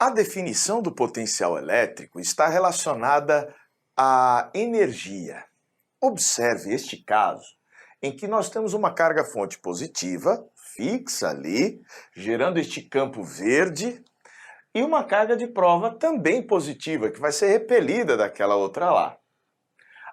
A definição do potencial elétrico está relacionada à energia. Observe este caso, em que nós temos uma carga-fonte positiva, fixa ali, gerando este campo verde, e uma carga de prova também positiva, que vai ser repelida daquela outra lá.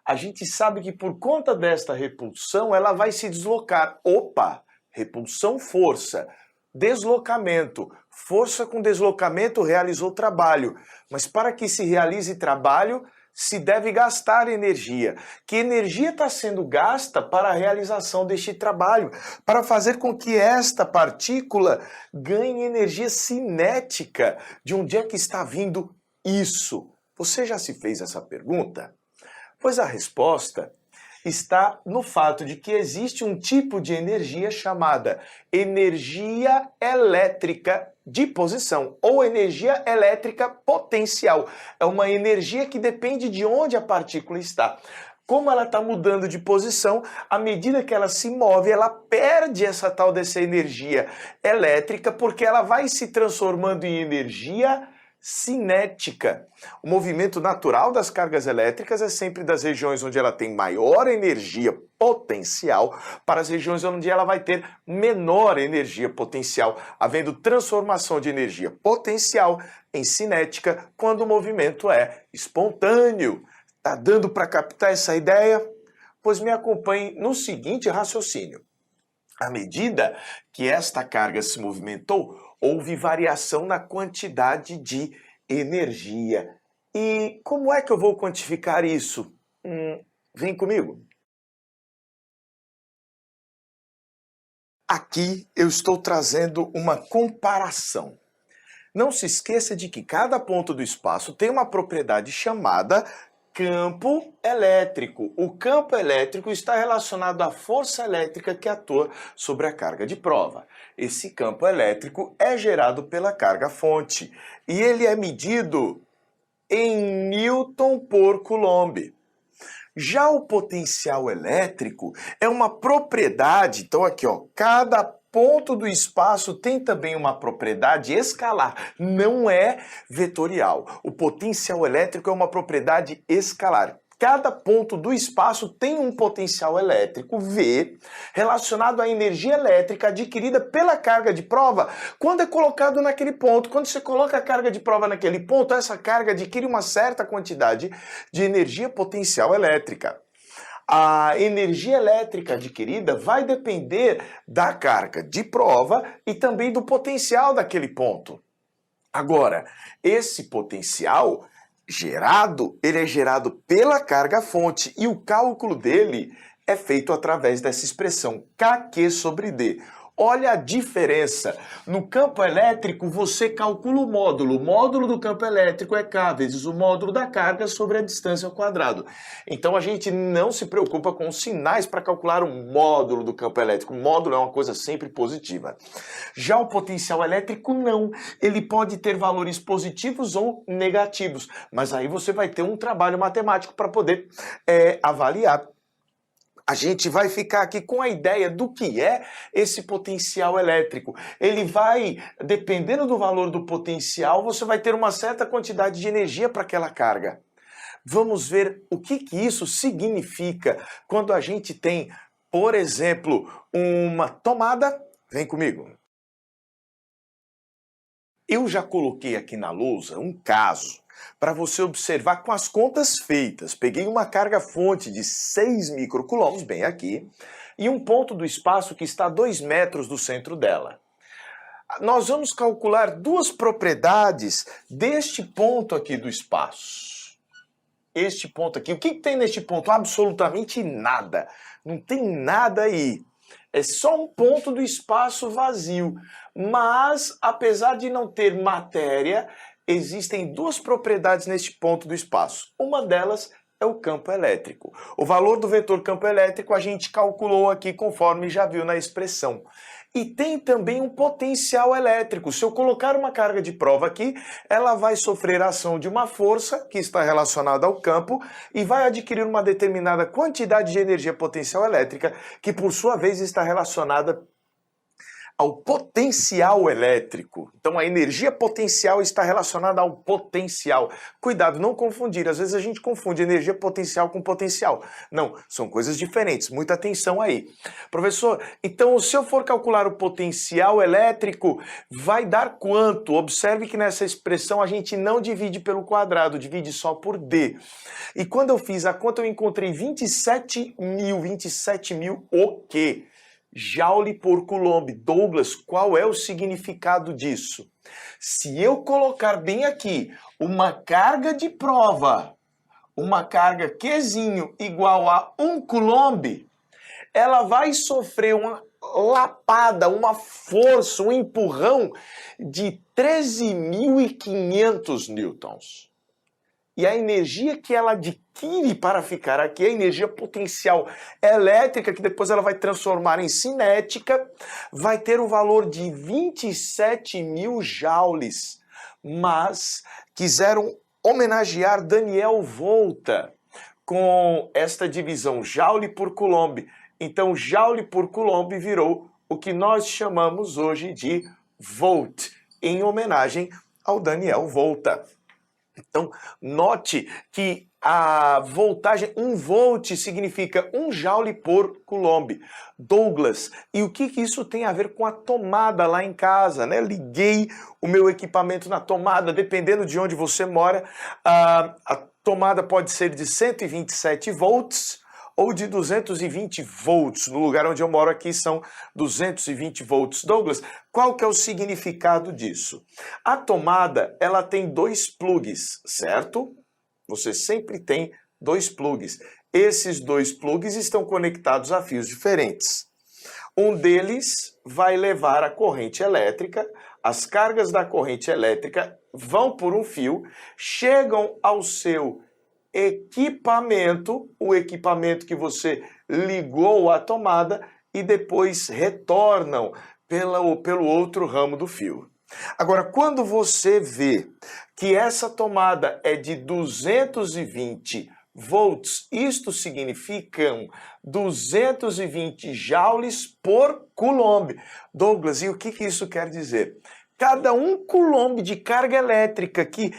A gente sabe que por conta desta repulsão, ela vai se deslocar. Opa! Repulsão, força. Deslocamento. Força com deslocamento realizou trabalho. Mas para que se realize trabalho, se deve gastar energia. Que energia está sendo gasta para a realização deste trabalho? Para fazer com que esta partícula ganhe energia cinética. De onde é que está vindo isso? Você já se fez essa pergunta? Pois a resposta está no fato de que existe um tipo de energia chamada energia elétrica de posição ou energia elétrica potencial. É uma energia que depende de onde a partícula está. Como ela está mudando de posição, à medida que ela se move, ela perde essa tal dessa energia elétrica porque ela vai se transformando em energia cinética. O movimento natural das cargas elétricas é sempre das regiões onde ela tem maior energia potencial para as regiões onde ela vai ter menor energia potencial, havendo transformação de energia potencial em cinética quando o movimento é espontâneo. Tá dando para captar essa ideia? Pois me acompanhe no seguinte raciocínio. À medida que esta carga se movimentou, houve variação na quantidade de energia. E como é que eu vou quantificar isso? Vem comigo. Aqui eu estou trazendo uma comparação. Não se esqueça de que cada ponto do espaço tem uma propriedade chamada campo elétrico. O campo elétrico está relacionado à força elétrica que atua sobre a carga de prova. Esse campo elétrico é gerado pela carga-fonte e ele é medido em Newton por Coulomb. Já o potencial elétrico é uma propriedade, então aqui ó, cada ponto do espaço tem também uma propriedade escalar, não é vetorial. O potencial elétrico é uma propriedade escalar. Cada ponto do espaço tem um potencial elétrico V relacionado à energia elétrica adquirida pela carga de prova quando é colocado naquele ponto. Quando você coloca a carga de prova naquele ponto, essa carga adquire uma certa quantidade de energia potencial elétrica. A energia elétrica adquirida vai depender da carga de prova e também do potencial daquele ponto. Agora, esse potencial gerado, ele é gerado pela carga-fonte e o cálculo dele é feito através dessa expressão Kq sobre D. Olha a diferença. No campo elétrico, você calcula o módulo. O módulo do campo elétrico é K vezes o módulo da carga sobre a distância ao quadrado. Então a gente não se preocupa com os sinais para calcular o módulo do campo elétrico. O módulo é uma coisa sempre positiva. Já o potencial elétrico não. Ele pode ter valores positivos ou negativos. Mas aí você vai ter um trabalho matemático para poder avaliar. A gente vai ficar aqui com a ideia do que é esse potencial elétrico. Ele vai, dependendo do valor do potencial, você vai ter uma certa quantidade de energia para aquela carga. Vamos ver o que isso significa quando a gente tem, por exemplo, uma tomada. Vem comigo. Eu já coloquei aqui na lousa um caso para você observar com as contas feitas. Peguei uma carga-fonte de 6 microcoulombs, bem aqui, e um ponto do espaço que está a 2 metros do centro dela. Nós vamos calcular duas propriedades deste ponto aqui do espaço. Este ponto aqui. O que tem neste ponto? Absolutamente nada. Não tem nada aí. É só um ponto do espaço vazio. Mas, apesar de não ter matéria, existem duas propriedades neste ponto do espaço. Uma delas é o campo elétrico. O valor do vetor campo elétrico a gente calculou aqui conforme já viu na expressão. E tem também um potencial elétrico. Se eu colocar uma carga de prova aqui, ela vai sofrer a ação de uma força que está relacionada ao campo e vai adquirir uma determinada quantidade de energia potencial elétrica que, por sua vez, está relacionada ao potencial elétrico. Então a energia potencial está relacionada ao potencial. Cuidado, não confundir. Às vezes a gente confunde energia potencial com potencial. Não, são coisas diferentes. Muita atenção aí. Professor, então se eu for calcular o potencial elétrico, vai dar quanto? Observe que nessa expressão a gente não divide pelo quadrado, divide só por D. E quando eu fiz a conta, eu encontrei 27 mil o quê? Joule por Coulomb. Douglas, qual é o significado disso? Se eu colocar bem aqui uma carga de prova, uma carga Qzinho igual a 1 Coulomb, ela vai sofrer uma lapada, uma força, um empurrão de 13.500 newtons. E a energia que ela adquire para ficar aqui, a energia potencial elétrica, que depois ela vai transformar em cinética, vai ter o valor de 27 mil joules. Mas quiseram homenagear Daniel Volta com esta divisão Joule por Coulomb. Então, Joule por Coulomb virou o que nós chamamos hoje de Volt, em homenagem ao Daniel Volta. Então, note que a voltagem, 1 volt significa 1 joule por Coulomb. Douglas, e o que isso tem a ver com a tomada lá em casa, né? Liguei o meu equipamento na tomada, dependendo de onde você mora, a tomada pode ser de 127 volts ou de 220 volts. No lugar onde eu moro aqui são 220 volts. Douglas, qual que é o significado disso? A tomada, ela tem 2 plugs, certo? Você sempre tem 2 plugs. Esses 2 plugs estão conectados a fios diferentes. Um deles vai levar a corrente elétrica, as cargas da corrente elétrica vão por um fio, chegam ao seu equipamento, o equipamento que você ligou à tomada, e depois retornam pelo outro ramo do fio. Agora, quando você vê que essa tomada é de 220 volts, isto significa 220 joules por Coulomb. Douglas, e o que isso quer dizer? Cada 1 Coulomb de carga elétrica que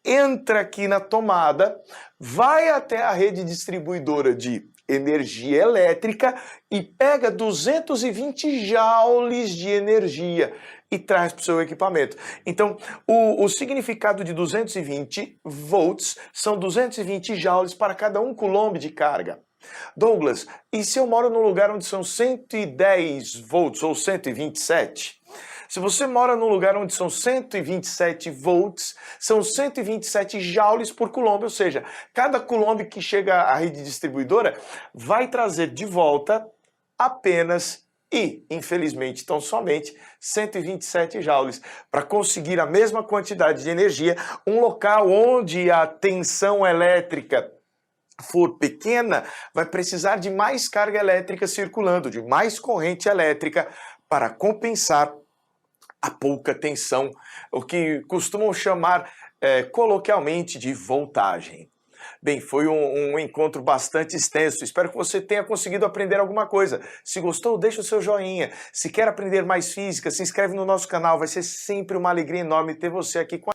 entra aqui na tomada, vai até a rede distribuidora de energia elétrica e pega 220 joules de energia e traz para o seu equipamento. Então, o significado de 220 volts são 220 joules para cada 1 Coulomb de carga. Douglas, e se eu moro num lugar onde são 110 volts ou 127? Se você mora num lugar onde são 127 volts, são 127 joules por Coulomb, ou seja, cada Coulomb que chega à rede distribuidora vai trazer de volta apenas e, infelizmente, tão somente 127 joules. Para conseguir a mesma quantidade de energia, um local onde a tensão elétrica for pequena, vai precisar de mais carga elétrica circulando, de mais corrente elétrica para compensar a pouca tensão, o que costumam chamar coloquialmente de voltagem. Bem, foi um encontro bastante extenso. Espero que você tenha conseguido aprender alguma coisa. Se gostou, deixa o seu joinha. Se quer aprender mais física, se inscreve no nosso canal. Vai ser sempre uma alegria enorme ter você aqui com a